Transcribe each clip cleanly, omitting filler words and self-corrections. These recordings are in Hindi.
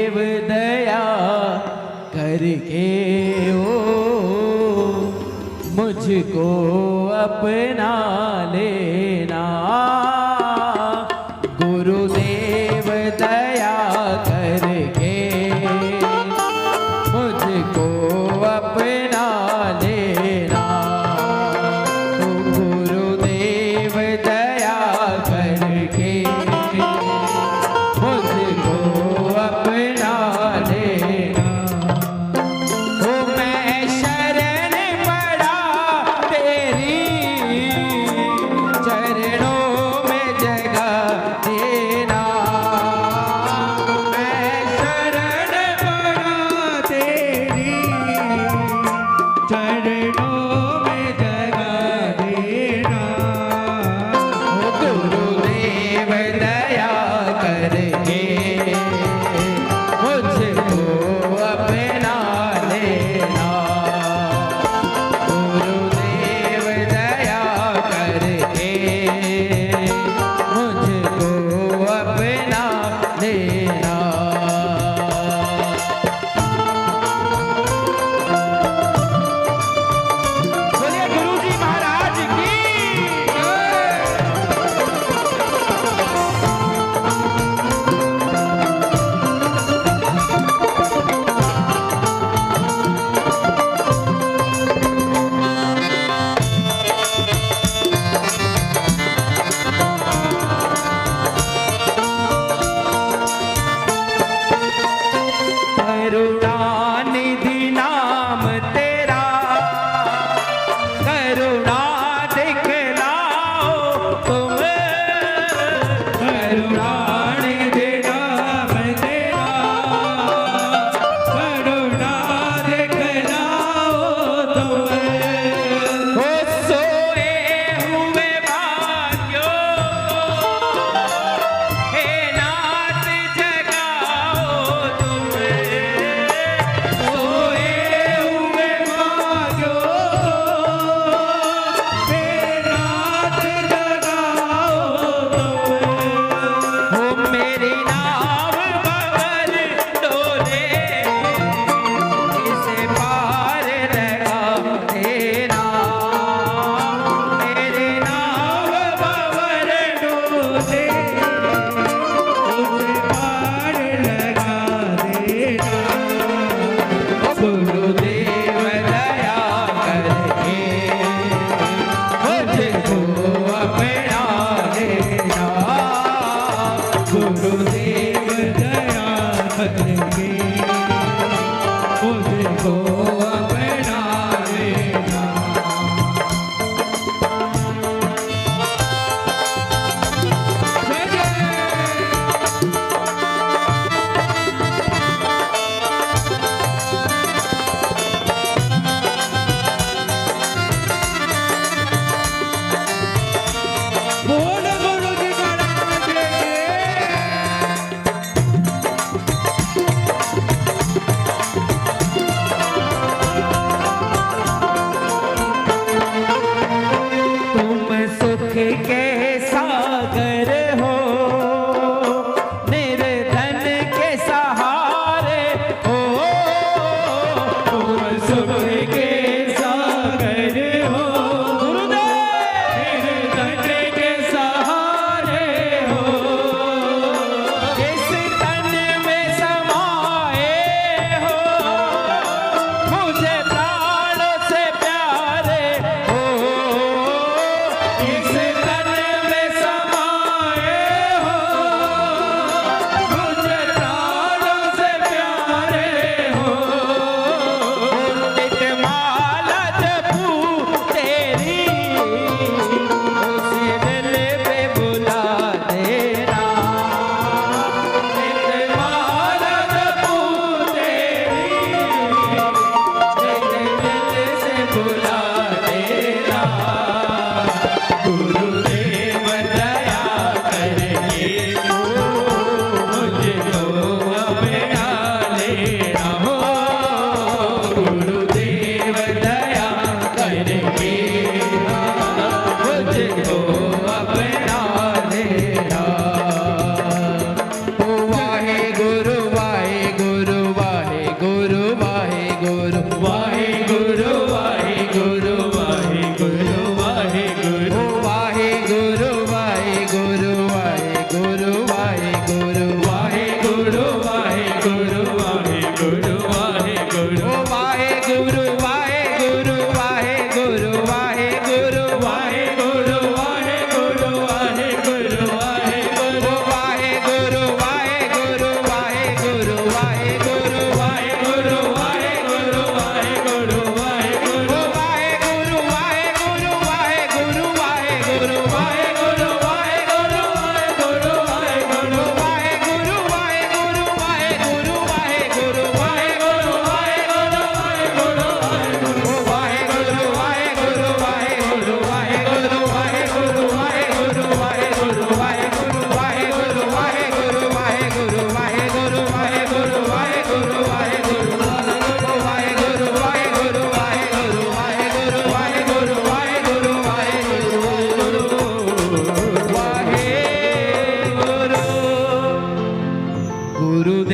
देव दया करके ओ मुझको अपना लेना। गुरुदेव दया करके मुझको अपना लेना। गुरुदेव दया करके मुझको अपना लेना। ओ मैं शरण पड़ा तेरी चरणों में जगह देना। मैं शरण पड़ा तेरी चरणों में जगह देना। गुरुदेव दया करके मुझको अपना लेना। गुरुदेव दया करके मुझको अपना लेना। बोलिए गुरु जी महाराज की जय। करुणानिधि नाम तेरा करुणा दिखलाओ तुम। करुणानिधि नाम तेरा करुणा दिखलाओ तुम्हें। हो सोए हुए भाग्यों हे नाथ जगाओ तुम। सोए हुए भाग्यों हे नाथ जगाओ तुम्हें। हो मेरी नाव बगल डोले इसे पार लगा देना। मेरी नाव बाबर डोले उसे पार लगा देना। गुरुदेव दया करके मुझको अपना लेना। गुरुदेव दया करके मुझको अपना लेना। जय जय। बोल गुरु जी महाराज की।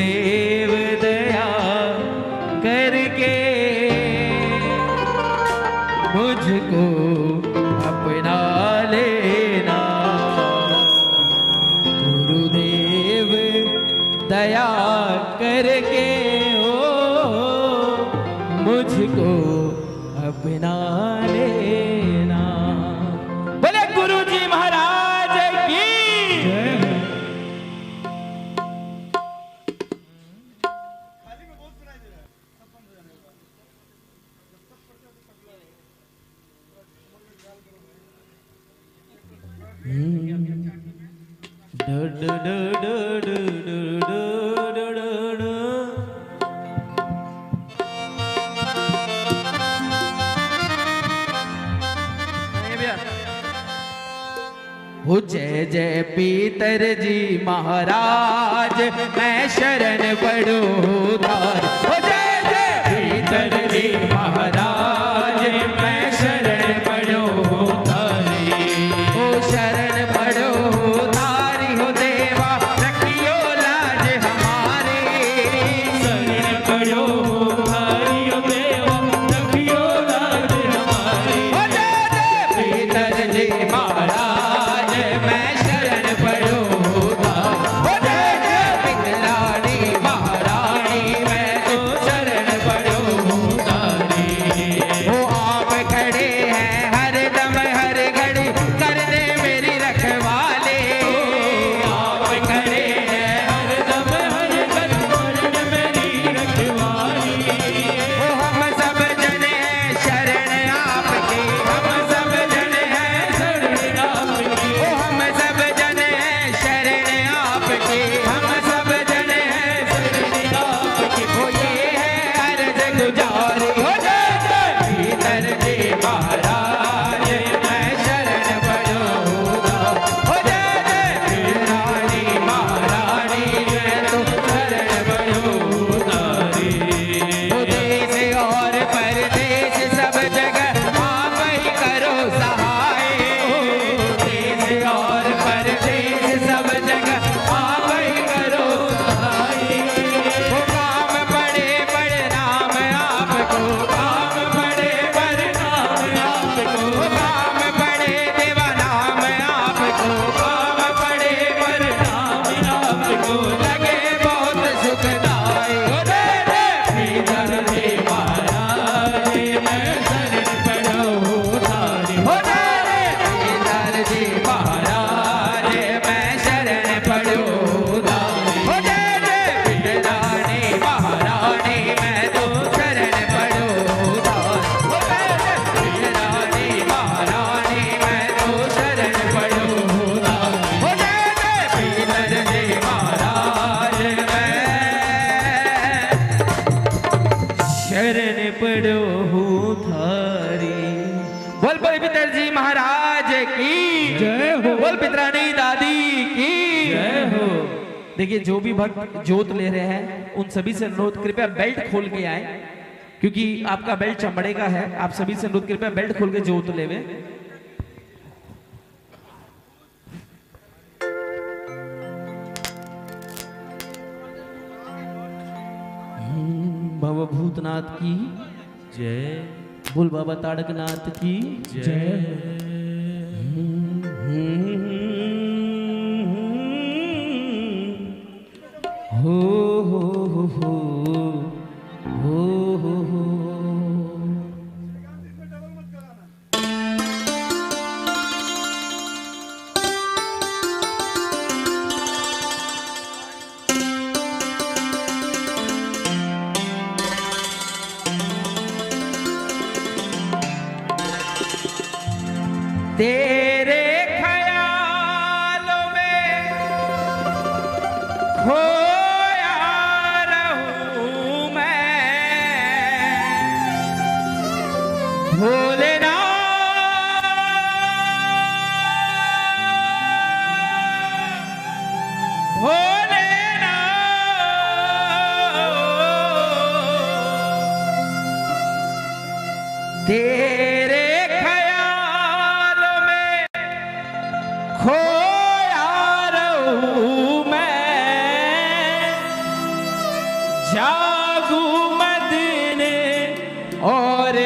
गुरुदेव दया करके मुझको अपना लेना। गुरुदेव दया करके मुझको अपना लेना। बोले गुरु जी महाराज की जय हो। हो जय जय पीतर जी महाराज मैं शरण पड़ो उधार। हो जय जय पीतर जी महाराज मैं शरण पड़ो उधारी। हो शरण पड़ो उधारी हो देवा रखियो लाज हमारी। शरण पड़ो उधारी हो देवा रखियो लाज हमारी। हो जय जय पीतर जी महाराज मैं शरण पड़ो उधार। हो जय जय पिंगलानी महारानी मैं तो शरण पड़ो उधारी। वो आप खड़े हैं हर दम हर घड़ी करने मेरी रखवाले। आप खड़े हैं हर दम हर घड़ी करने मेरी रखवाली। वो हम सब जन हैं शरण आपके। हम सब जन हैं शरण आपकी। वो हम सब जन हैं शरण आपके। हम सब जन हैं शरण आपकी। वो ये है अर्ज गुजारी। हो जय जय पीतर जी महाराज मैं शरण पड़ो उधार। हो जय जय पिंगलानी महारानी मैं तो शरण पड़ो उधारी। वो देश और परदेश सब जगह आप ही करो सहाय। देश और परदेश सब जगह आप ही करो सहाय। वो काम पड़े बड़े नाम आपको। काम पड़े बड़े नाम आपको। वो काम पड़े देवा नाम आपको। काम पड़े बड़े नाम आपको। लगे बहुत सुखदाई। हो जय जय पीतर जी महाराज मैं शरण पड़ो उधारी। हो जय जय पीतर जी महाराज मैं शरण पड़ो उधारी। हो जय जय पिंगलानी महारानी मैं तो शरण पड़ो उधार। हो जय जय पिंगलानी महारानी मैं तो शरण पड़ो उधार। हो जय जय पीतर जी महाराज मैं शरण पड़ो उधारी। बोल बोल पीतर जी महाराज की जय हो। बोल पितरानी दादी की जय हो। देखिए जो भी भक्त जोत ले रहे हैं उन सभी से अनुरोध कृपया बेल्ट खोल के आए, क्योंकि आपका बेल्ट चमड़े का है। आप सभी से अनुरोध कृपया बेल्ट खोल के जोत लेवे। बाबा भूतनाथ की जय बोल बाबा ताड़कनाथ की जय हो हो हो हो हो हो हो। तेरे ख्यालों में खोया रहूं मैं। भोलेनाथ भोलेनाथ तेरे ख्याल में जागू मदीने और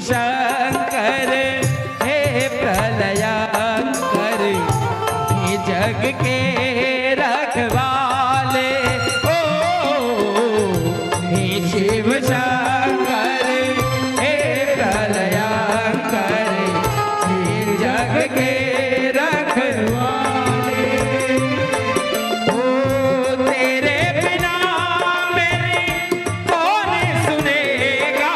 शंकर हे प्रलयंकर हे जग के रखवाले ओ हे शिव शंकर हे प्रलयंकर हे जग के रखवाले ओ तेरे बिना मेरी कौन सुनेगा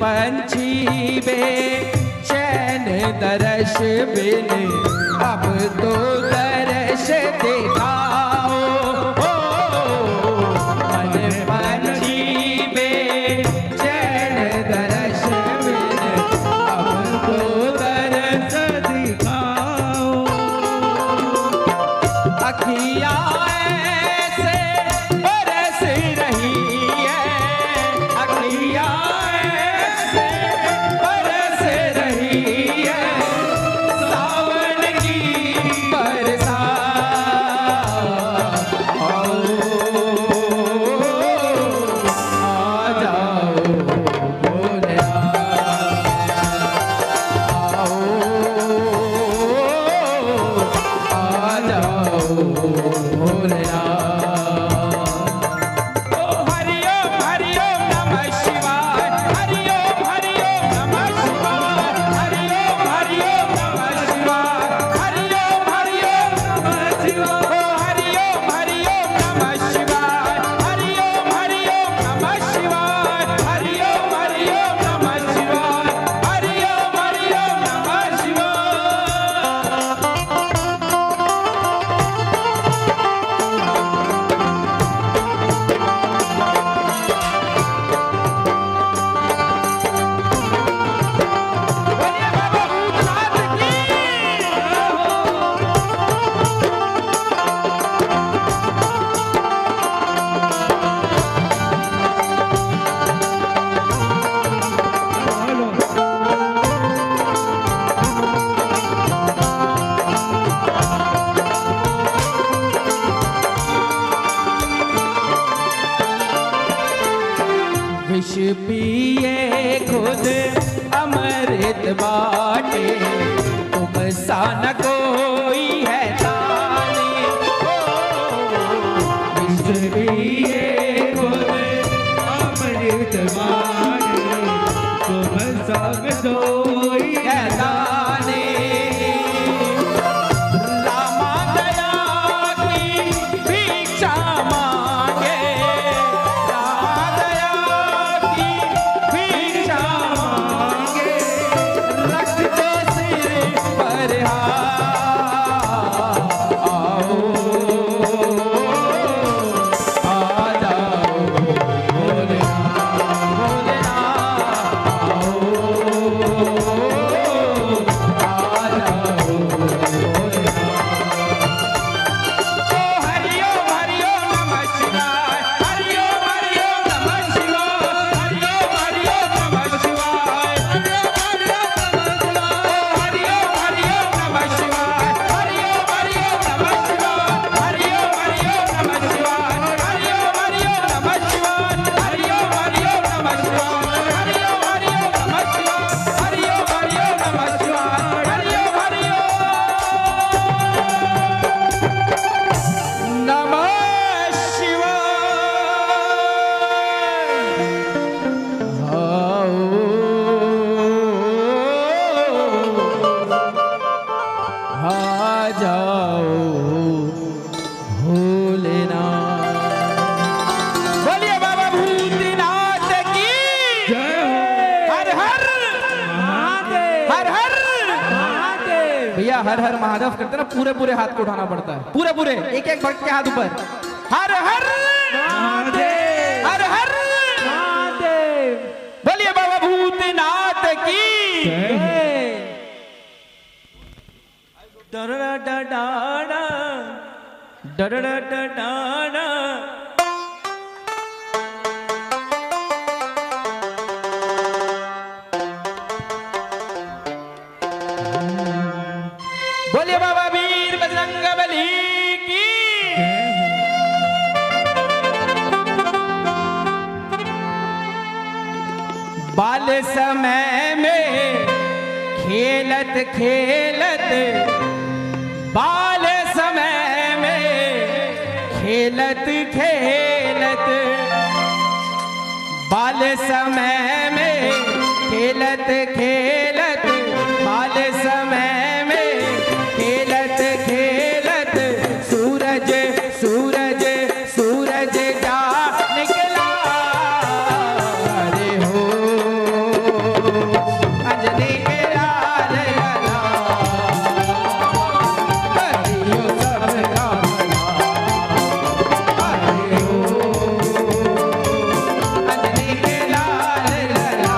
पंछी बेचैन दर्श बिन अब तो दर्श दिखाओ मन पंछी बेचैन दर्श बिन अब तो दर्श दिखाओ अखियाँ ऐसे बरस रही है अखियाँ विष पिए खुद अमृत बाटे, तुम सा न कोई है दानी। विष पिए खुद अमृत बाटे, तुम सब सोई है दानी। रामा दया की भिक्षा मांगे, रामा दया की भिक्षा मांगे, रख दो सिर पर हाथ, आओ आ जाओ भोलेनाथ, भोलेनाथ आओ आ जाओ भोलेनाथ। ओ हरि ओम नमः शिवाय, हरि ओम नमः शिवाय, हरि ओम नमः शिवाय, हरि ओम नमः शिवाय, हरि ओम नमः शिवाय, हरि ओम नमः शिवाय, हरि ओम नमः शिवाय, हरि ओम नमः शिवाय, हरि ओम नमः शिवाय, हरि ओम नमः शिवाय, हरि ओम नमः शिवाय। आ जाओ भोलेनाथ। बोलिए बाबा भूतनाथ की जय हो। हर हर महादेव, हर हर महादेव। भैया हर हर महादेव करते ना, पूरे पूरे हाथ को उठाना पड़ता है, पूरे पूरे एक एक भक्त के हाथ ऊपर। हर हर महादेव, हर हर महादेव। बोलिए बाबा भूतनाथ की जय हो। डरड़ा डडाड़ा डरड़ा डडाड़ा। बोलिए बाबा वीर बजरंग बली की। बाल समय में खेलत खेलत, बाल समय में खेलत खेलत, बाल समय में खेलत खेलत, बाल समय में खेलत खेलत, सूरज सूरज सूरज जा निकला रे हो, अंजनी के लाल लला, करियो सब कामना, अरे हो अंजनी के लाल लला,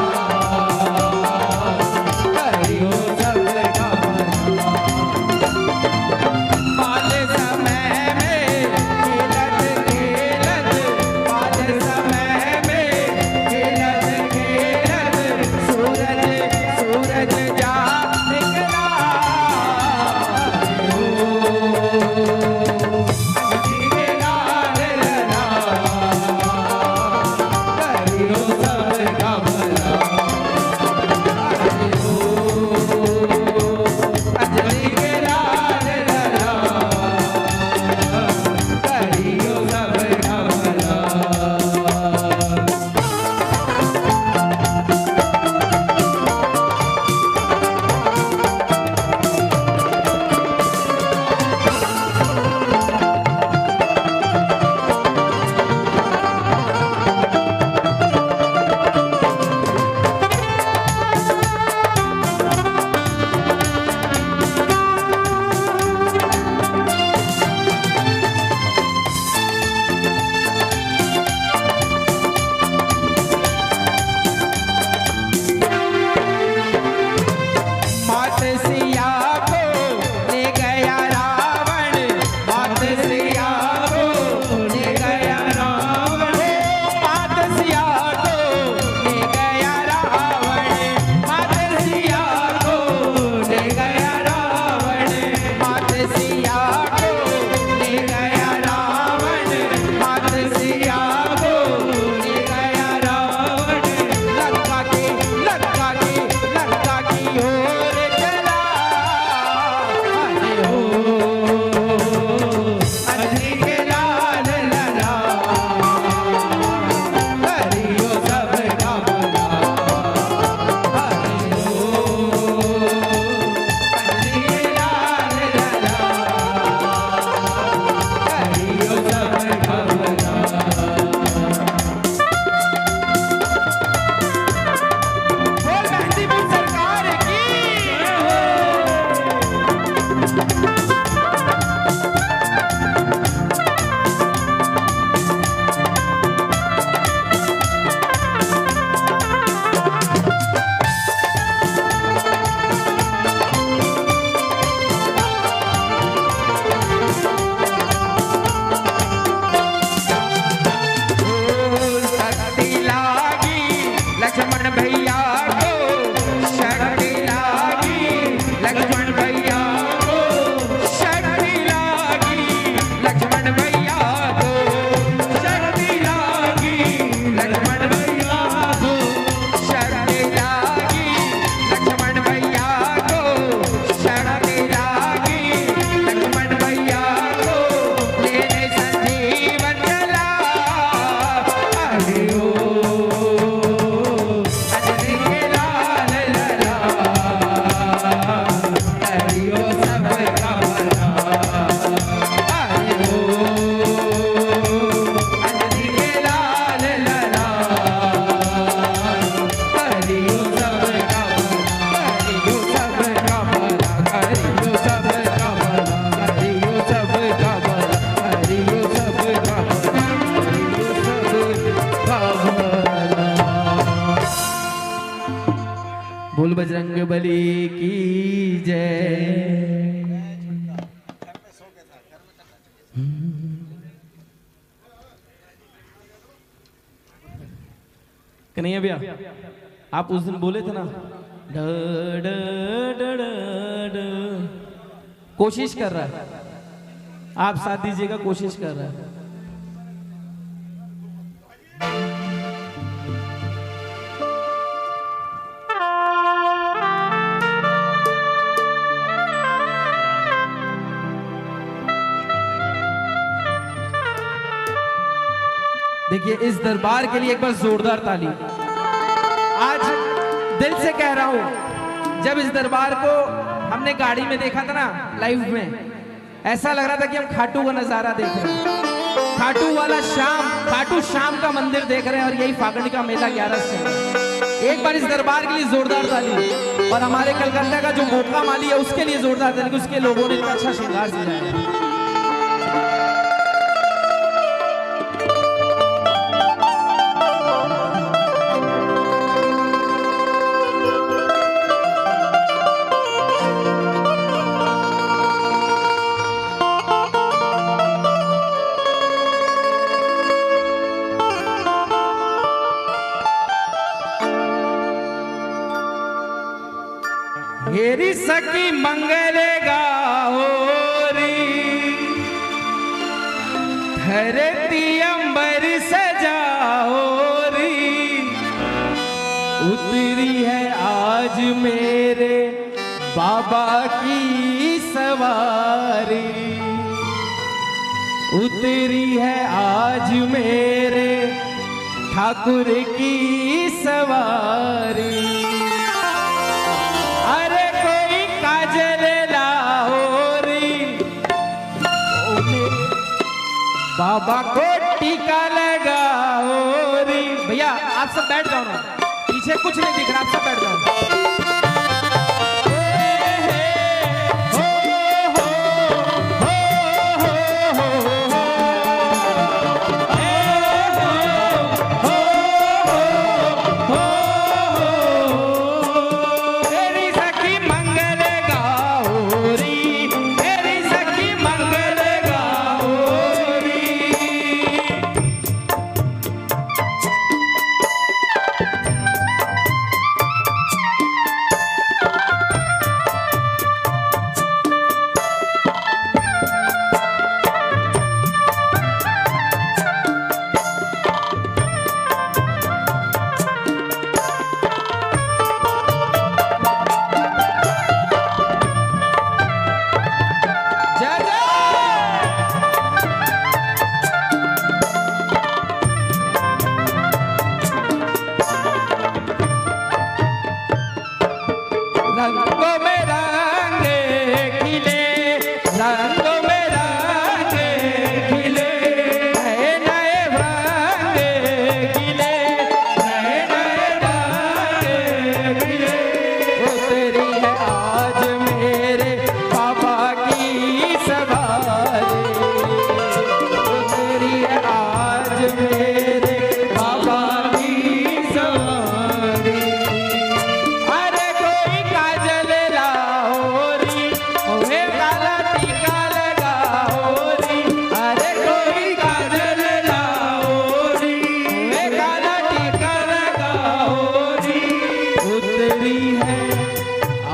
बोल बजरंगबली की जय। कन्हैया भैया, आप उस दिन बोले थे ना ड ड ड ड ड, कोशिश कर रहा है, आप साथ दीजिएगा, कोशिश कर रहा है। देखिए इस दरबार के लिए एक बार जोरदार ताली। आज दिल से कह रहा हूं, जब इस दरबार को हमने गाड़ी में देखा था ना लाइव में, ऐसा लग रहा था कि हम खाटू का नजारा देख रहे हैं। खाटू वाला शाम, खाटू श्याम का मंदिर देख रहे हैं और यही फागण का मेला 11 से। एक बार इस दरबार के लिए जोरदार ताली। और हमारे कलकत्ता का जो मोका माली है उसके लिए जोरदार ताली, उसके लोगों ने इतना अच्छा श्रृंगार सजाया है। हेरी सखी मंगले गाओरी, धरती अंबर सजाओरी, उतरी है आज मेरे बाबा की सवारी, उतरी है आज मेरे ठाकुर की सवारी। बाबा को टीका लगाओ रे। भैया आप सब बैठ जाओ ना, पीछे कुछ नहीं दिख रहा, आप सब बैठ जाओ।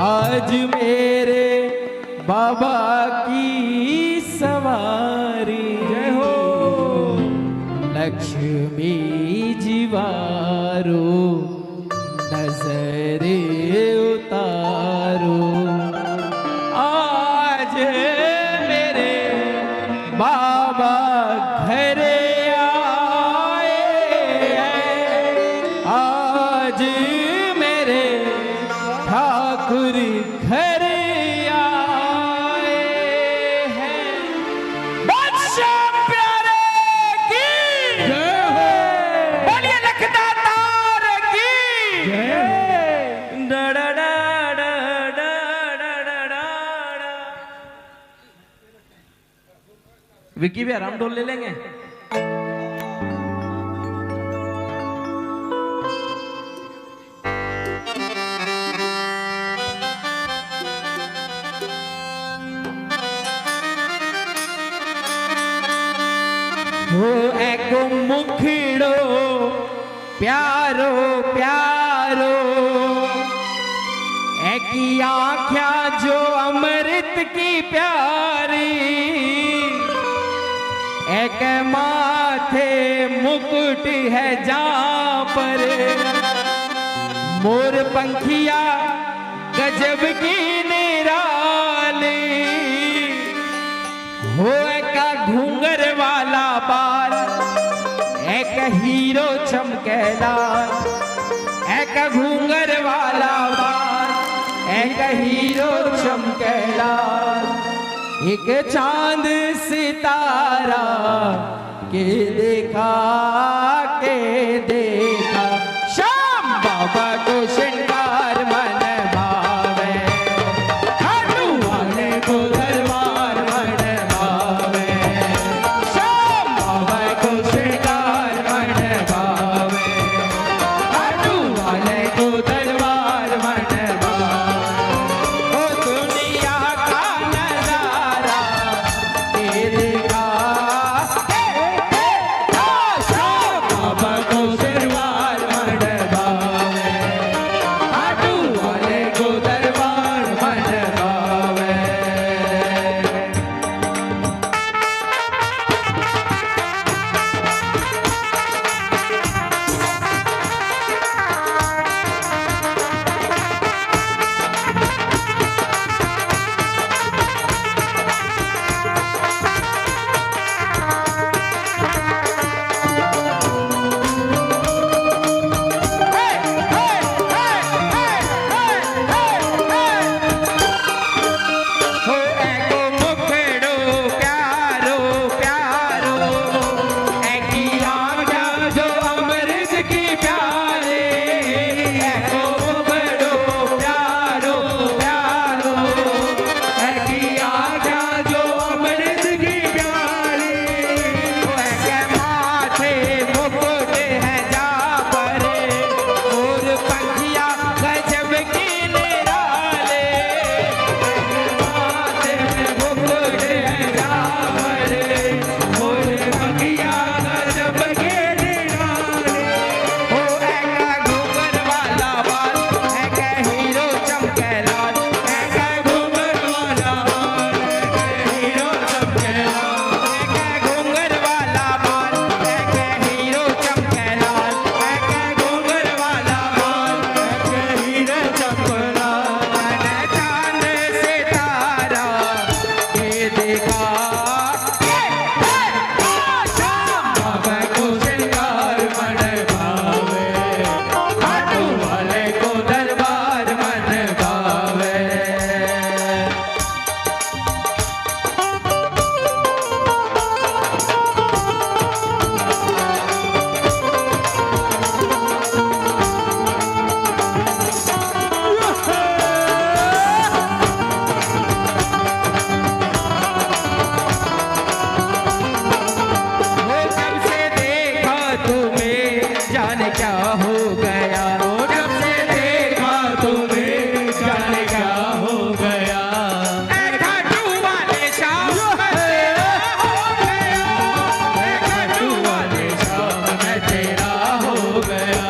आज मेरे बाबा की सवारी। जय हो लक्ष्मी जीवारो नजर उतारो, आज मेरे बाबा घर आए आज मेरे ठाकुर घर आए हैं। बादशाह प्यारे की जय हो। बोलिए लखदातार की जय डा डा डा डा डा डा डा डा। विक्की भी आराम डोल ले लेंगे। हो एक मुखड़ो प्यारो प्यारो, एक आँख्या जो अमृत की प्यारी, एक माथे मुकुट है जहाँ पर मोर पंखिया गजब की निराली। हो एक घूंगर वाला बाल, एक हीरो चमकेला, एक घूंगर वाला बाल, एक हीरो चमकेला, एक चांद सितारा के देखा श्याम बाबा को श्रृंगार मन भावे, खाटू वाले को दरबार मन भावे, श्याम बाबा को श्रृंगार मन भावे, खाटू वाले को दरबार मन भावे। ओ दुनिया का नजारा के देखा श्याम बाबा को दरबार मन भावे, खाटू वाले को दरबार मन भावे। हो एको मुखड़ो प्यारो प्यारो, एकी आँखा जो अमृत की प्यारे, एको मुखड़ो प्यारो प्यारो, एकी आँखा जो अमृत की प्यारी, एके माथे मुकुट है जा पर और पंखिया गजब की निराले, माथे में मुकुट है जा पर और पंखिया गजब की निराले। हो एका घूंघर वाला बाल, एका हीरो चमके लाल, एका घूंघर वाला बाल, एका हीरो चमके लाल, एका घूंघर वाला बाल, एका हीरो चमके लाल, एका घूंघर वाला बाल, एका हीरो चमके लाल। मैंने चांद सितारा के देखा श्याम बाबा को श्रृंगार मन भावे, खाटू वाले को दरबार मन भावे। वो जब से देखा तुम्हें जाने क्या हो गया, वो जब से देखा तुम्हें जाने क्या हो गया, ऐ खाटू वाले श्याम मैं तेरा हो गया, ऐ खाटू वाले श्याम मैं तेरा हो गया।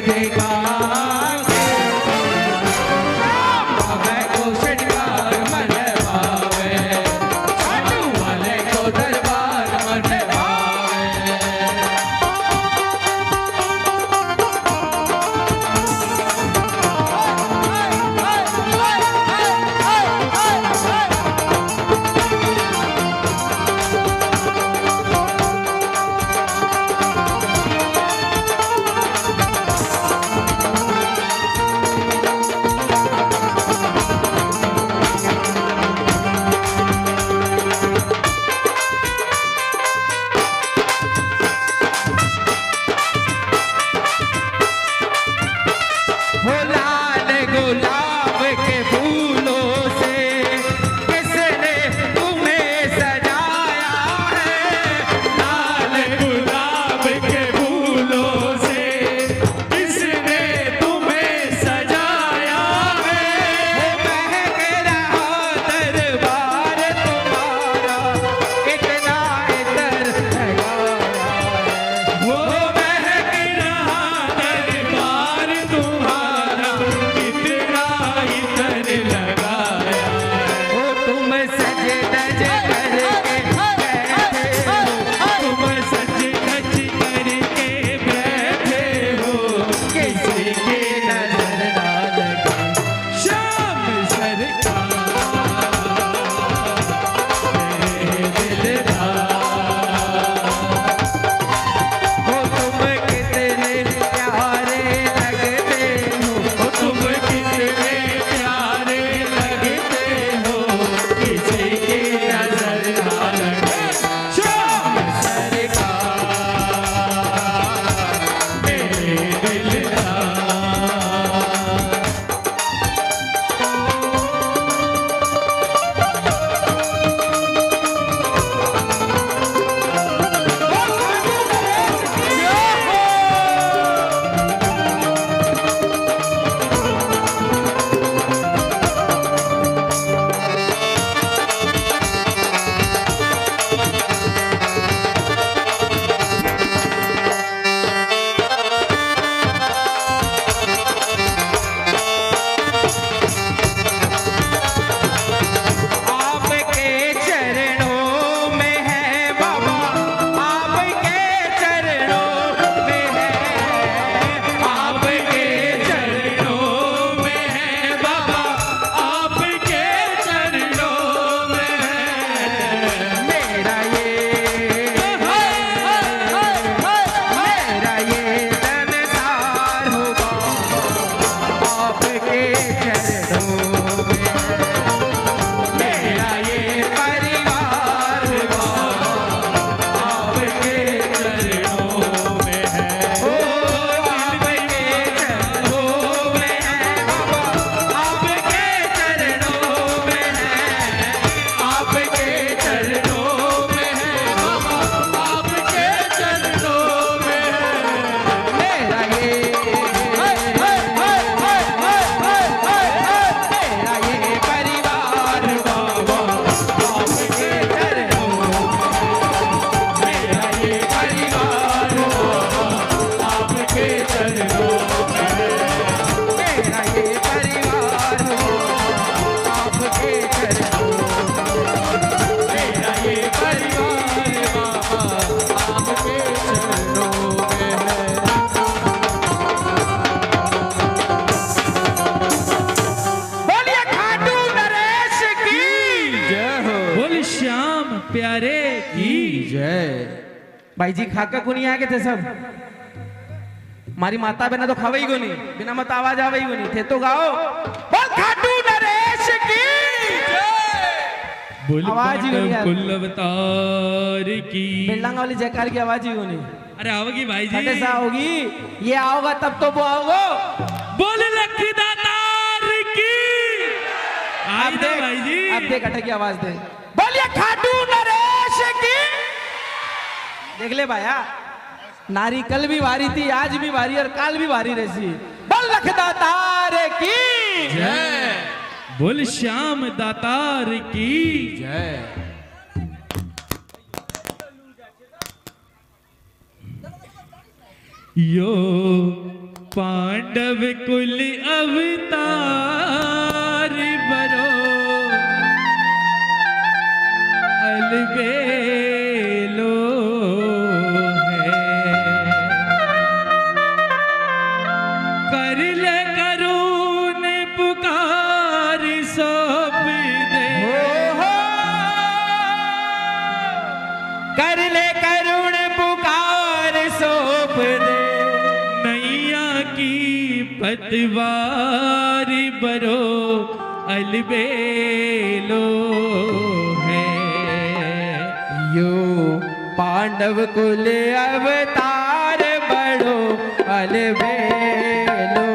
देखा भावे को शनिवार मन भावे खाटू वाले को दरबार मन भावे हो लाल गुलाब के फूलों से किसने तुम्हें सजाया है लाल गुलाब के फूलों से किसने तुम्हें सजाया है वो महक रहा दरबार तुम्हारा कितना इतर लगाया है वो महक रहा दरबार तुम्हारा कितना इतर लगाया वो तुम सज धज करके बैठे हो तुम सच धज करके बैठे हो किसी की नजर ना लगे श्याम सरकार मेरे दिलदार हो तुम कितने प्यारे लगते हो ओ तुम कितने प्यारे लगते हो किसी की नजर ना लगे श्याम सरकार मेरे दिलदार आपके चरणों में है बाबा आपके चरणों में है आपके चरणों में है बाबा आपके चरणों में है मेरा ये संसार होगा आपके चरणों में मेरा ये परिवार होगा आपके चरणों में है ओ आपके चरणों में है बाबा आपके चरणों में है आपके चरणों में है बाबा आपके चरणों में है मेरा ये परिवार बाबा आपके चरणों मेरा ये परिवार बाबा आपके चरणों में है मेरा ये परिवार आपके चरणों मेरा ये परिवार बाबा आपके चरणों में है बोलिए खाटू नरेश की जय हो बोल श्याम प्यारे की जय भाई जी खाका कुनी आगे थे सब मारी माता बिना तो खावे ही को नहीं बिना मत आवाज आवे ही को नहीं थे तो गाओ बोल खाटू नरेश की बोल आवाज ही नहीं आ रही। कुल अवतार की बिल्लांगा वाली जयकार की आवाज ही को नहीं अरे आओगी भाई जी खटे सा होगी ये आओगा तब तो वो आओगे बोल लखदातार की आई अब ना देख भाई जी अब देख अटक की आवाज दे बोलिए खाटू नरेश की देख ले भाया नारी कल भी वारी थी आज भी वारी और काल भी वारी रहती बोल लखदातार की जय बोल श्याम दातार की जय यो पांडव कुल अवतार बरो अलबेलो है। कर ले करुण पुकार सौंप दे, कर ले करुण पुकार सौंप दे। नैया की पतवार बरो अलबेलो है। यो पांडव कुल अवतार बड़ो अलबेलो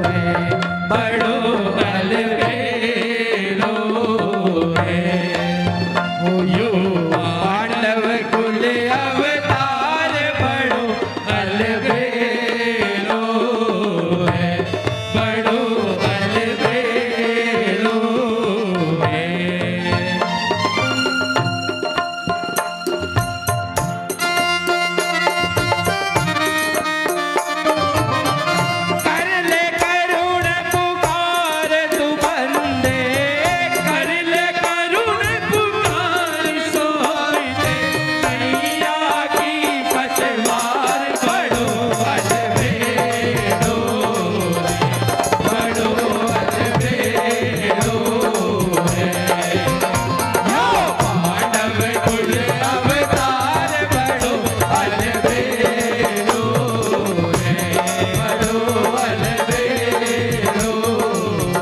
है, बड़ो अलबेलो है। हो यो पांडव कुल अवतार बड़ो अलबेलो है, बड़ो अलबेलो है। कर ले करुण पुकार तू बंदे, कर ले करुण पुकार सौंप दे। नैया की पतवार बड़ो अलबेलो है, बड़ो अलबेलो है। यो पांडव कुल अवतार बड़ो अलबेलो है, बड़ो अलबेलो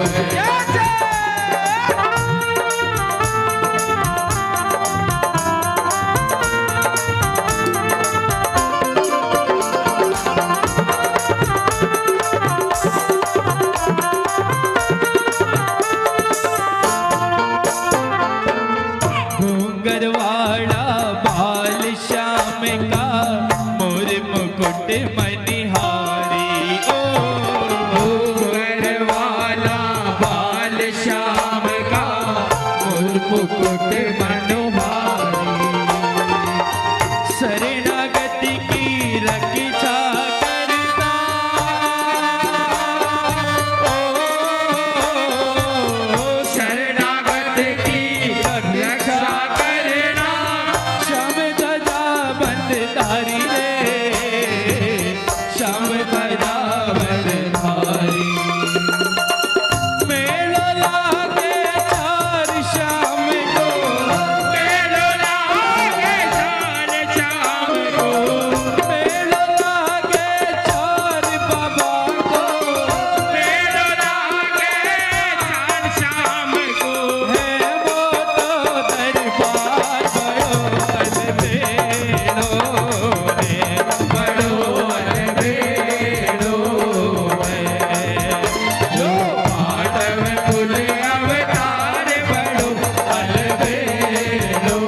है। घूंगरवाड़ा बाल श्याम का मोर मुकुट मनिहारी। ओ वाला बाल श्याम का मुकुट मनोहारी। शरणागति की रक्षा करता, शरणागत की रक्षा करना, श्याम ध्वजा बंदधारी रे, श्याम ध्वजा बंदधारी। मेला लागे चार श्याम को, मेलो लागे चार श्याम को, मेला लागे चार बाबा को। मेलो लागे चार श्याम को। है वो तो दरबार बड़ो अलबेलो है, बड़ो अलबेलो है। यो पांडव कुल अवतार बड़ो अलबेलो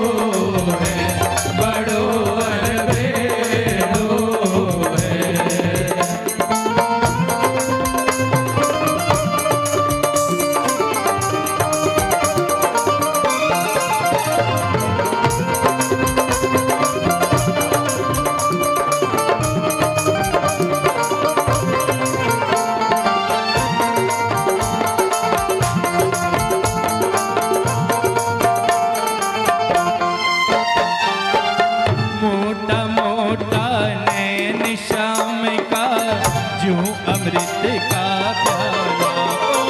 है, बड़ो अलबेलो है। मोटा मोटा नैन श्याम का जूं अमृत का प्याला। ओ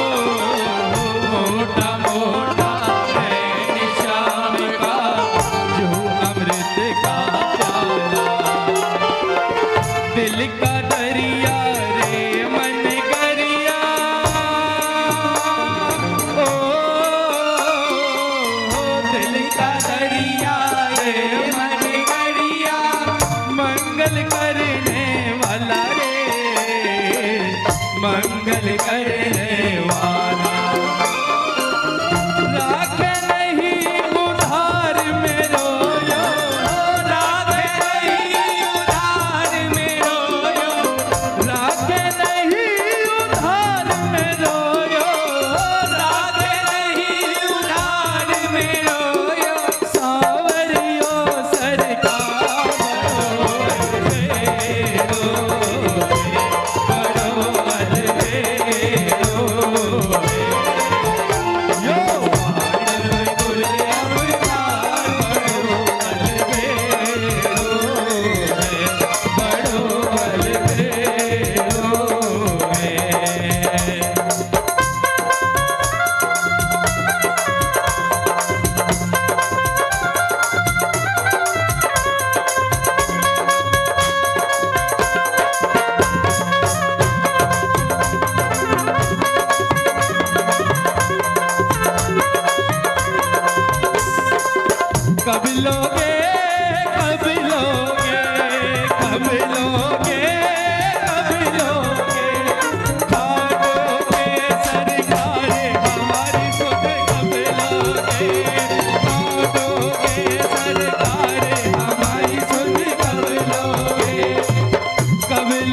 मोटा मोटा नैन श्याम का जूं अमृत का प्याला। दिल का दरिया रे मन गरिया, ओ दिल का दरिया रे मन गरिया। मंगल करने वाला रे, मंगल करने वाला। राखे नहीं उधार में रोयो, राखे नहीं उधार में रोयो, राखे नहीं उधार में रोयो, राखे नहीं उधार में रोयो। सावरियो सरकार बड़ो अलबेलो है,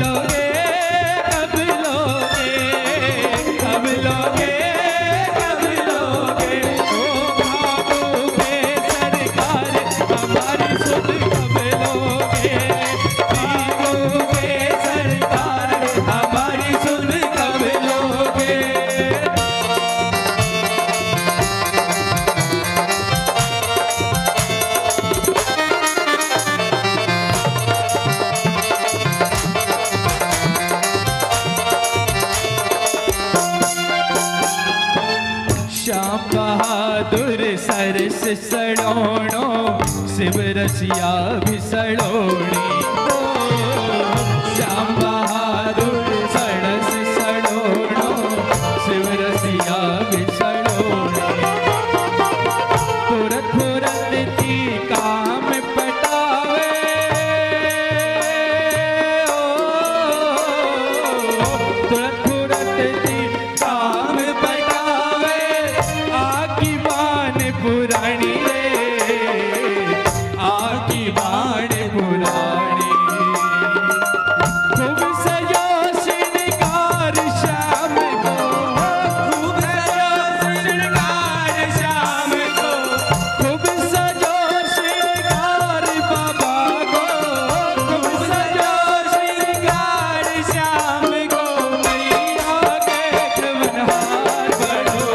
लोगे कब लोगे कब लोगे कब लोगे ओ भागोगे सरकार हमारी सुध कब लोगे भागोगे सरकार हमारी सुध कब लोगे श्याम बहादुर सरस सड़ोणो शिव रसिया भी सड़ोणी ओ श्याम बहादुर सरस सड़ोणो शिव रसिया भी सड़ोणी तुरत तुरत ती काम पटावे तुरत तुरत ती काम पटावे आकी बाण पुरानी रे आकी बाण पुरानी खूब सजो श्रृंगार श्याम को खूब सजो श्रृंगार श्याम को खूब सजो श्रृंगार बाबा को खूब सजो श्रृंगार श्याम को मैया के खवनहार बड़ो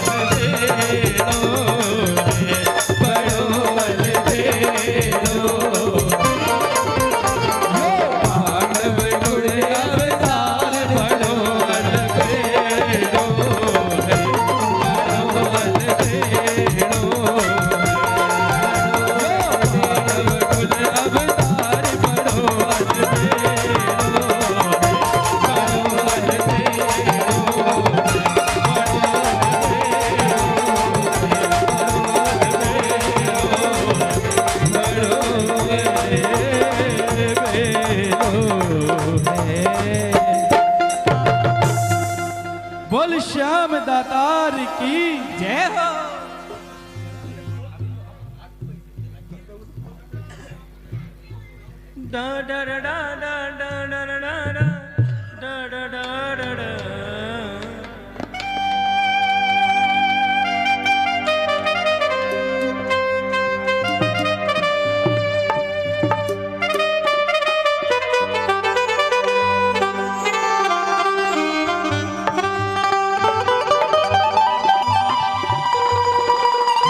अलबेलो बड़ो अलबेलो मानव गुण अवतार बड़ो अलबेलो बड़ो अलबेलो मानव गुण अवतार बड़ो बोल श्याम दातार की जय हो Da da da da da da da da da da da da da da da.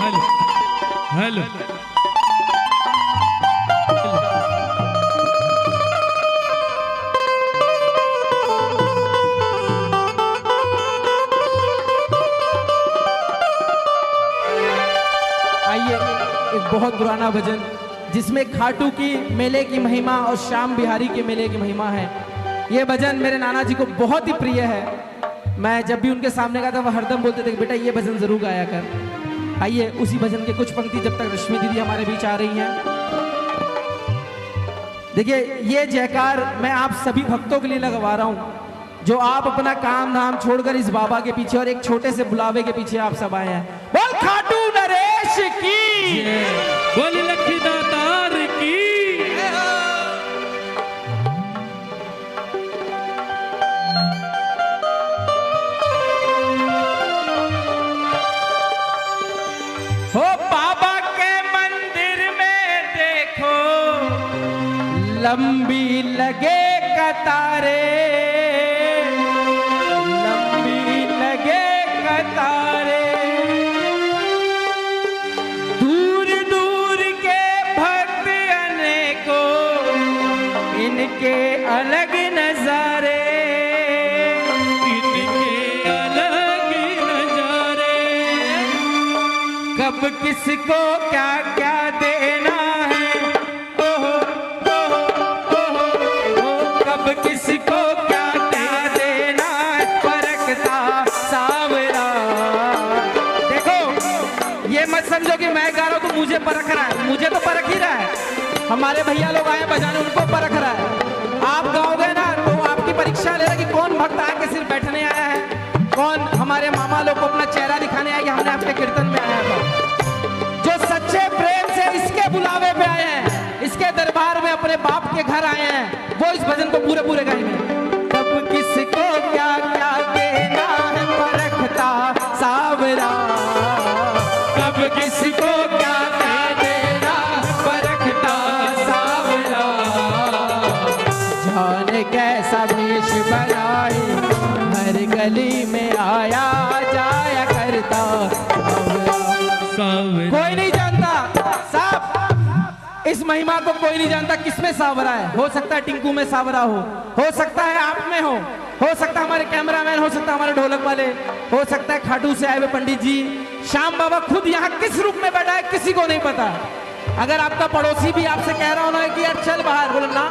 Hello hello आइए एक बहुत पुराना भजन जिसमें खाटू की मेले की महिमा और श्याम बिहारी के मेले की महिमा है। ये भजन मेरे नाना जी को बहुत ही प्रिय है। मैं जब भी उनके सामने गाता वो हरदम बोलते थे कि बेटा ये भजन जरूर गाया कर। आइए उसी भजन के कुछ पंक्ति जब तक रश्मि दीदी हमारे बीच आ रही हैं। देखिए ये जयकार मैं आप सभी भक्तों के लिए लगवा रहा हूं जो आप अपना काम धाम छोड़कर इस बाबा के पीछे और एक छोटे से बुलावे के पीछे आप सब आए हैं। बोल खाटू नरेश की बोल लखी दातार की हो बाबा के मंदिर में देखो लंबी लगे कतारे लंबी लगे कतारे दूर दूर के भक्त अनेकों इनके अलग नजारे इनके अलग नजारे कब किसको क्या क्या देना है ओहो ओहो ओहो ओहो कब किसको क्या क्या देना है परखता सावरा। देखो ये मत समझो कि मैं गा रहा हूं तो मुझे परख रहा है, मुझे तो परख ही रहा है। हमारे भैया लोग आए बजाने उनको परख रहा है। आप गाओगे ना तो आपकी परीक्षा ले रहा कि कौन भक्त आके सिर्फ बैठने आया है, कौन हमारे मामा लोग को अपना चेहरा दिखाने आया कि हमने आपके कीर्तन में आया था। जो सच्चे प्रेम से इसके बुलावे पे आए हैं, इसके दरबार में अपने बाप के घर आए हैं, वो इस भजन को पूरे पूरे गाएंगे। कैसा वेश बनाए, हर गली में आया जाया करता सावरा। कोई नहीं जानता साहब, इस महिमा को कोई नहीं जानता किसमें सावरा है। हो सकता है टिंकू में सावरा हो सकता है आप में हो सकता है हमारे कैमरामैन, हो सकता है हमारे ढोलक वाले, हो सकता है खाटू से आए हुए पंडित जी, श्याम बाबा खुद यहाँ किस रूप में बैठा है किसी को नहीं पता। अगर आपका पड़ोसी भी आपसे कह रहा होना कि यार चल बाहर, बोलो ना,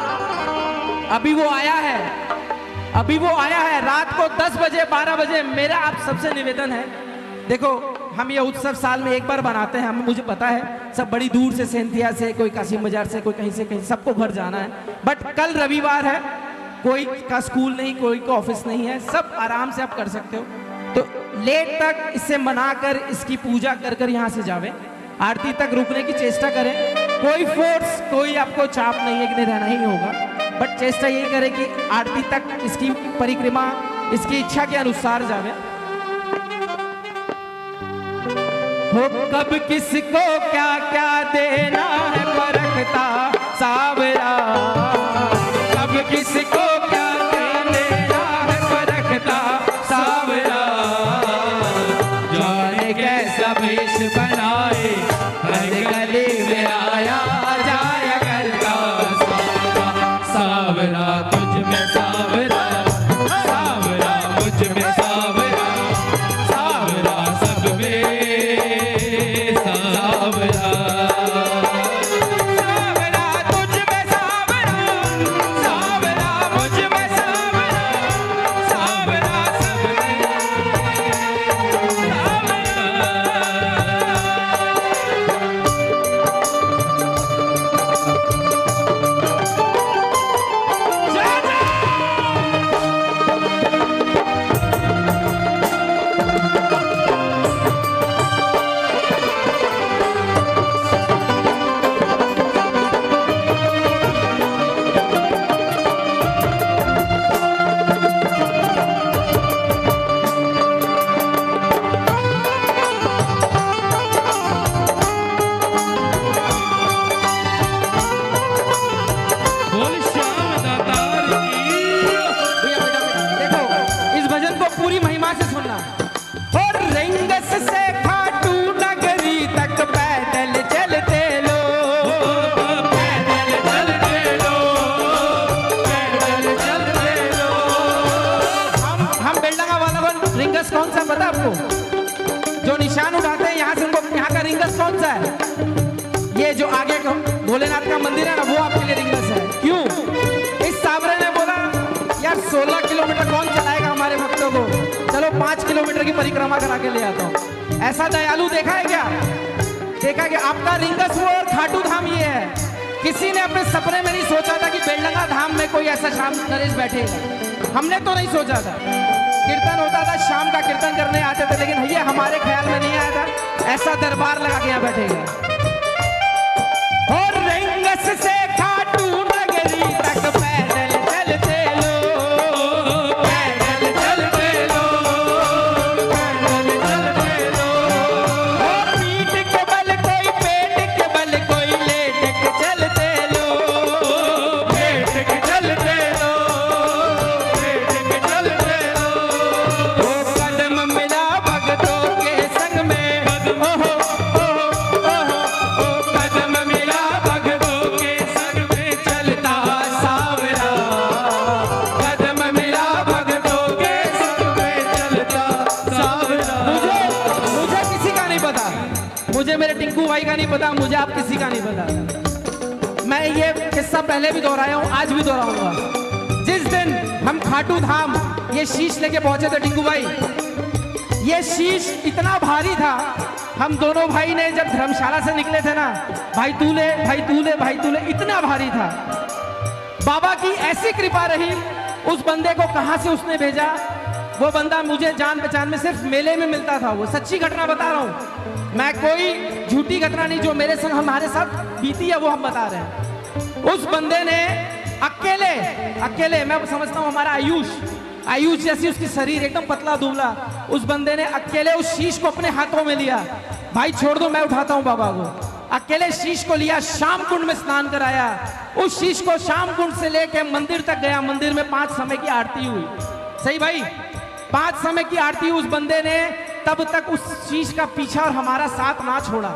अभी वो आया है रात को 10 बजे 12 बजे। मेरा आप सबसे निवेदन है, देखो हम ये उत्सव साल में एक बार बनाते हैं, मुझे पता है सब बड़ी दूर से, सेंथिया से, कोई कासिम बाजार से, कोई कहीं से कहीं, सबको घर जाना है। बट कल रविवार है, कोई का स्कूल नहीं, कोई का ऑफिस नहीं है, सब आराम से आप कर सकते हो। तो लेट तक इसे मनाकर इसकी पूजा कर कर यहाँ से जावे, आरती तक रुकने की चेष्टा करें। कोई फोर्स, कोई आपको चाप नहीं है कि नहीं रहना ही होगा, बट चेष्टा यही करें कि आरती तक इसकी परिक्रमा इसकी इच्छा के अनुसार जावे। हो कब किसको क्या क्या देना है परखता सावरा, कब किसको क्या क्या देना है परखता सावरा, जाने कैसा वेश बनाए, हर गली में आया जाया करता सावरा तुझ में सावरा, सावरा मुझ में सावरा, सावरा सब में सावरा। सावरा तुझ में सावरा, सावरा मुझ में सावरा, सावरा सब में बोल श्याम दातार की। देखो इस भजन को पूरी महिमा से सुनना। और रिंगस से खाटू नगरी तक पैदल चलते लो, पैदल चलते लो, पैदल चलते लो। हम बेलडंगा वाला को रिंगस कौन सा पता आपको? जो निशान उठाते हैं यहाँ से, उनको यहाँ का रिंगस कौन सा है? ये जो आगे भोलेनाथ का मंदिर है ना, वो आपके लिए रिंगस है। क्यों? इस सावरे ने बोला यार 16 किलोमीटर कौन चलाएगा हमारे भक्तों को, चलो 5 किलोमीटर की परिक्रमा करा के ले आता हूँ। ऐसा दयालु देखा है क्या? देखा कि आपका रिंगस वो और खाटू धाम ये है। किसी ने अपने सपने में नहीं सोचा था कि बेलडंगा धाम में कोई ऐसा श्याम नरेश बैठेगा। हमने तो नहीं सोचा था। कीर्तन होता था, शाम का कीर्तन करने आते थे, लेकिन भैया हमारे ख्याल में नहीं आया था ऐसा दरबार लगा के यहाँ बैठेगा। और रिंगस से खाटू नगरी तक पैदल चलते लो, पैदल चलते लो, पैदल चलते लो। और पीठ के बल कोई, पेट के बल कोई, लेट के चलते लो, लेट के चलते लो, लेट के चलते लो। वो कदम मिला भगतों के संग में, ओहो ओहो ओहो ओ कदम मिला भगतों के संग में, चलता सावरा, कदम मिला भगतों के संग में, चलता सावरा। मुझे किसी का नहीं पता, मुझे मेरे टिंकू भाई का नहीं पता, मुझे आप किसी का नहीं पता। मैं ये किस्सा पहले भी दोहराया हूँ, आज भी दोहराऊंगा। जिस दिन हम खाटू धाम ये शीश लेके पहुंचे थे टिंकू भाई, ये शीश इतना भारी था, हम दोनों भाई ने जब धर्मशाला से निकले थे ना, भाई तू ले, भाई तू ले, भाई तू ले, इतना भारी था। बाबा की ऐसी कृपा रही, उस बंदे को कहां से उसने भेजा। वो बंदा मुझे जान पहचान में सिर्फ मेले में मिलता था। वो सच्ची घटना बता रहा हूं मैं, कोई झूठी घटना नहीं, जो मेरे संग हमारे साथ बीती है वो हम बता रहे हैं। उस बंदे ने अकेले मैं समझता हूं हमारा आयुष जैसी उसकी शरीर एकदम पतला दुबला, उस बंदे ने अकेले उस शीश को अपने हाथों में लिया। भाई छोड़ दो, मैं उठाता हूं बाबा को। अकेले शीश को लिया, शाम कुंड में स्नान कराया, उस शीश को शाम कुंड से लेके मंदिर तक गया, मंदिर में 5 समय की आरती हुई। सही भाई, 5 समय की आरती उस बंदे ने तब तक उस शीश का पीछा और हमारा साथ ना छोड़ा।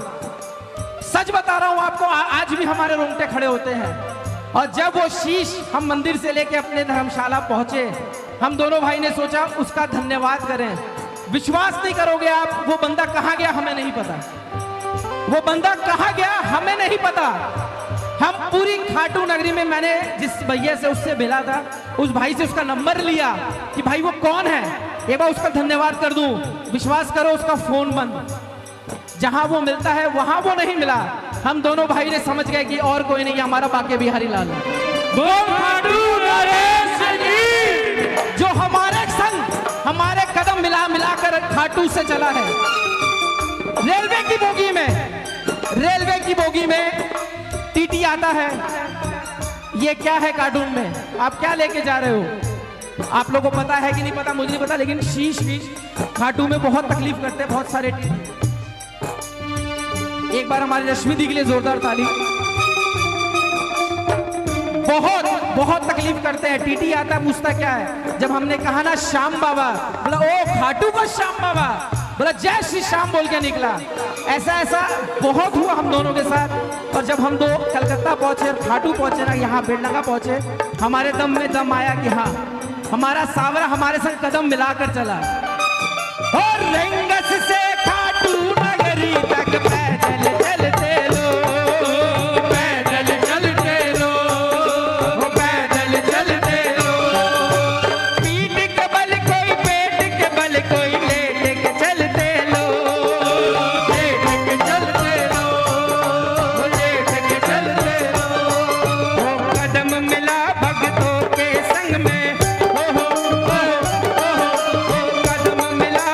सच बता रहा हूं आपको, आज भी हमारे रोंगटे खड़े होते हैं। और जब वो शीश हम मंदिर से लेके अपने धर्मशाला पहुंचे, हम दोनों भाई ने सोचा उसका धन्यवाद करें। विश्वास नहीं करोगे आप, वो बंदा कहां गया हमें नहीं पता, वो बंदा कहां गया हमें नहीं पता। हम पूरी खाटू नगरी में, मैंने जिस भैया से उससे मिला था, उस भाई से उसका नंबर लिया कि भाई वो कौन है, एक बार उसका धन्यवाद कर दूं। विश्वास करो उसका फोन बंद, जहां वो मिलता है वहां वो नहीं मिला। हम दोनों भाई ने समझ गए कि और कोई नहीं, हमारा बाके बिहारी लाल है, जो हमारे संग हमारे कदम मिला मिलाकर खाटू से चला है। रेलवे की बोगी में टीटी आता है। ये क्या है कार्टून में, आप क्या लेके जा रहे हो? आप लोगों को पता है कि नहीं पता, मुझे नहीं पता, लेकिन शीश खाटू में बहुत तकलीफ करते हैं बहुत सारे टीटी। एक बार हमारी रश्मि दी के लिए जोरदार ताली। बहुत बहुत तकलीफ करते हैं। टीटी आता है, पूछता क्या है, जब हमने कहा ना श्याम बाबा, बोला ओ खाटू का श्याम बाबा, बोला जय श्री श्याम बोल के निकला। ऐसा बहुत हुआ हम दोनों के साथ। और जब हम दो कलकत्ता पहुंचे और खाटू पहुंचे ना, यहाँ बेड़नगा पहुंचे, हमारे दम में दम आया कि हाँ हमारा सावरा हमारे संग कदम मिलाकर चला। और रेंगस से खाटू नगरी तक पैदल चलते लो, पैदल चलते लो, पैदल चलते लो। पीठ के बल कोई, पेट के बल कोई, लेट के चलते लो, लेट के चलते लो, लेट के चलते लो। कदम मिला भक्तों के संग में, कदम मिला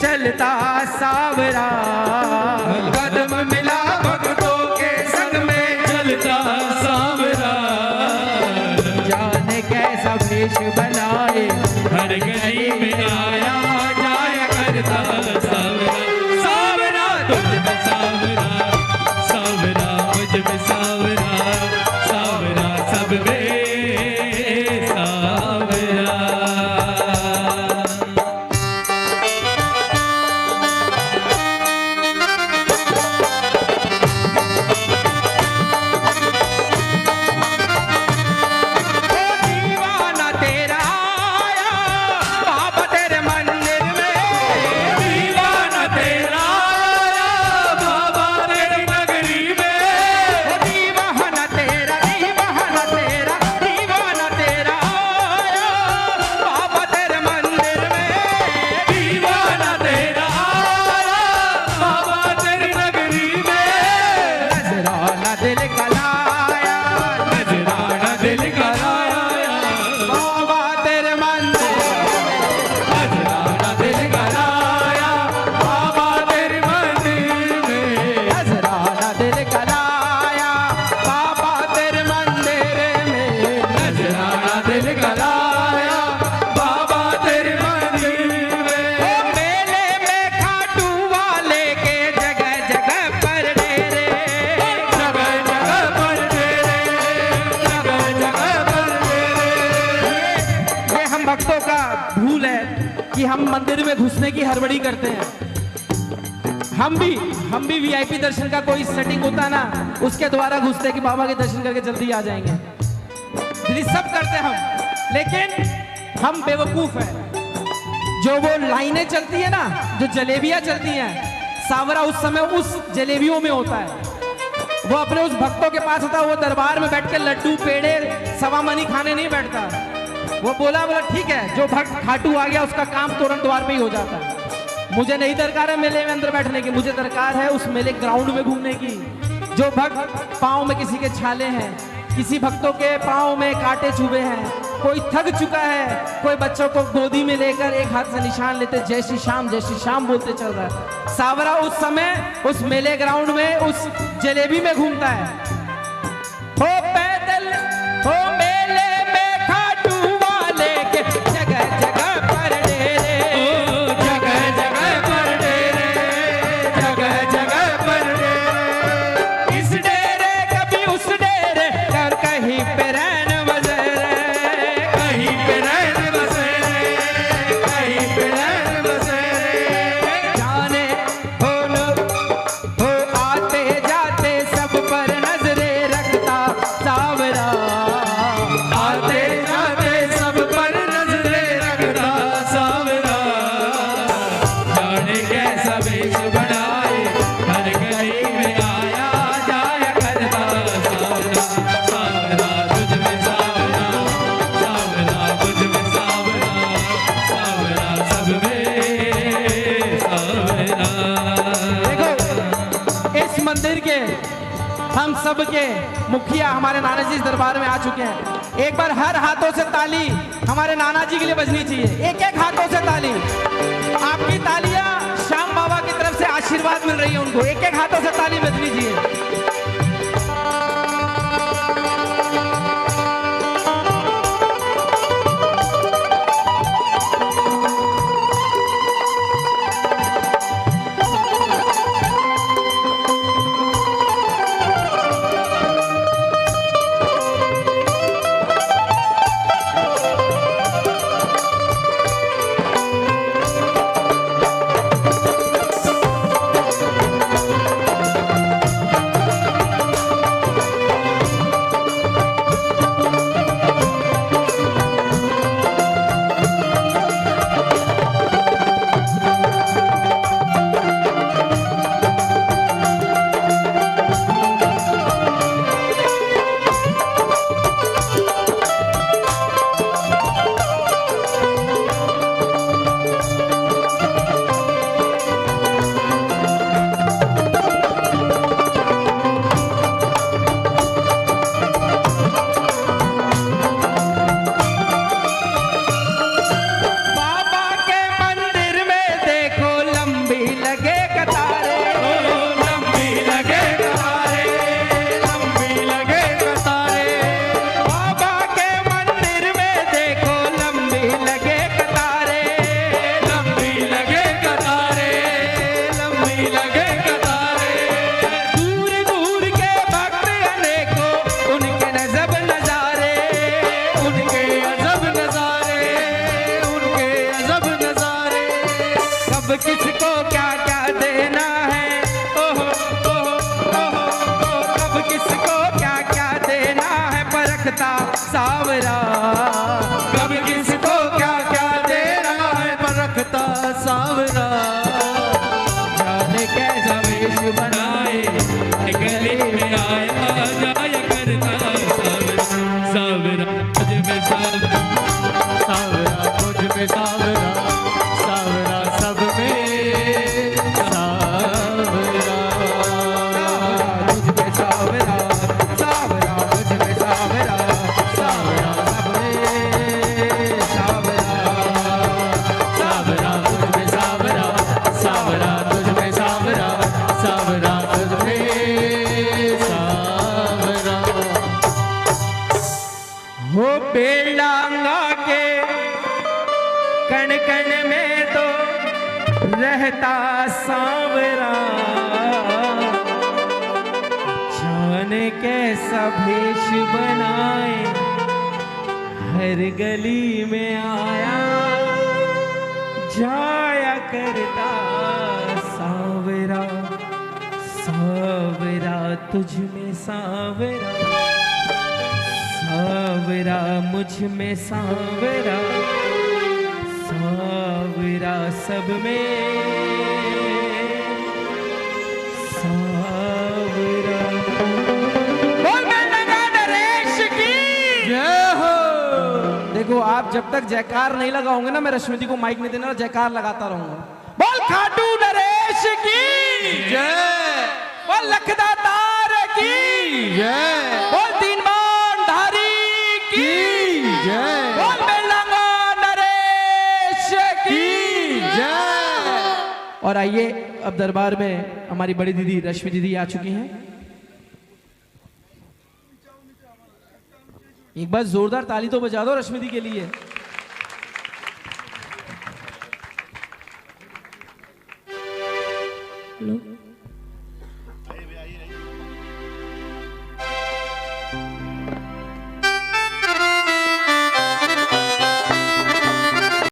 चलता सावरा, कदम मिला भक्तों के संग में, चलता सावरा। जाने कैसा वेश बनाए, हर गली में आया जाया करता सावरा। सावरा तुझ में सावरा, सावरा मुझ में सावरा, सावरा सब में सावरा। दीवाना तेरा आया बाबा तेरे मंदिर में, दीवाना तेरा आया बाबा तेरी नगरी में। दीवाना तेरा, दीवाना तेरा, दीवाना तेरा आया बाबा तेरे मंदिर में। दीवाना तेरा आया बाबा तेरी नगरी में। नजराना दिल का लाया, नजराना दिल का लाया, बाबा तेरे मंदिर, नजराना दिल का लाया बाबा तेरे मंदिर में। नजराना दिल का लाया बाबा तेरे मंदिर में। नजराना दिल का लाया बाबा तेरे मंदिर में। मेले में खाटू वाले के जगह जगह पर डेरे, जगह जगह पर तेरे, जगह जगह पर तेरे। ये हम भक्तों का भूल है कि हम मंदिर में घुसने की हड़बड़ी करते हैं। हम भी वीआईपी दर्शन का कोई सेटिंग होता ना, उसके द्वारा घुसते कि बाबा के दर्शन करके जल्दी आ जाएंगे। ये सब करते हम, लेकिन हम बेवकूफ हैं। जो वो लाइनें चलती है ना, जो जलेबियां चलती हैं, सावरा उस समय उस जलेबियों में होता है। वो अपने उस भक्तों के पास होता है, वो दरबार में बैठ के लड्डू पेड़े सवा मनी खाने नहीं बैठता। वो बोला ठीक है, जो भक्त खाटू आ गया उसका काम तुरंत द्वार पे ही हो जाता है। मुझे नहीं दरकार है मेले में अंदर बैठने की, मुझे दरकार है उस मेले ग्राउंड में घूमने की। जो भक्त पाँव में किसी के छाले हैं, किसी भक्तों के पाँव में कांटे चुभे हैं, कोई थक चुका है, कोई बच्चों को गोदी में लेकर एक हाथ से निशान लेते जय श्री श्याम बोलते चल रहा है। सावरा उस समय उस मेले ग्राउंड में उस जलेबी में घूमता है। हो पैदल हो मेले में खाटू वाले के जगह जगह पर डेरे, जगह जगह पर तेरे, जगह जगह पर सब के मुखिया हमारे नाना जी इस दरबार में आ चुके हैं। एक बार हर हाथों से ताली हमारे नाना जी के लिए बजनी चाहिए, एक एक हाथों से ताली। आपकी तालियां श्याम बाबा की तरफ से आशीर्वाद मिल रही है उनको, एक एक हाथों से ताली बजनी चाहिए। किसको क्या क्या देना है, ओहो ओहो ओहो ओहो, कब किसको क्या क्या देना है परखता सावरा। कब किसको क्या क्या देना है परखता सावरा। जाने कैसा वेश बनाए गले में आए आ जाया करता सावरा। सावरा मुझ में सावरा, सावरा मुझ में सावरा, सावरा सब में सावरा। तुझ में सावरा, सावरा मुझ में सावरा, सावरा सब में सावरा। सावरा तुझ में सावरा, सावरा तुझ में सावरा, सावरा तुझ में सावरा। हो बेलांगा के कण कण में तो रहता सांवरा। जाने कैसा भेष बनाए हर गली में आया जाया करता सांवरा। सांवरा तुझ में सांवरा, सावरा मुझ में सावरा, सावरा सब में सावरा। बोल बेलंगा नरेश की जय हो। देखो आप जब तक जयकार नहीं लगाओगे ना, मैं रश्मिदी को माइक नहीं देना, जयकार लगाता रहूंगा। बोल खाटू नरेश की जय, बोल लखदातार की जय, बोल तीन बोल बेलंगा नरेश की जय। और आइए अब दरबार में हमारी बड़ी दीदी रश्मि दीदी आ चुकी हैं। एक बार जोरदार ताली तो बजा दो रश्मि दी के लिए।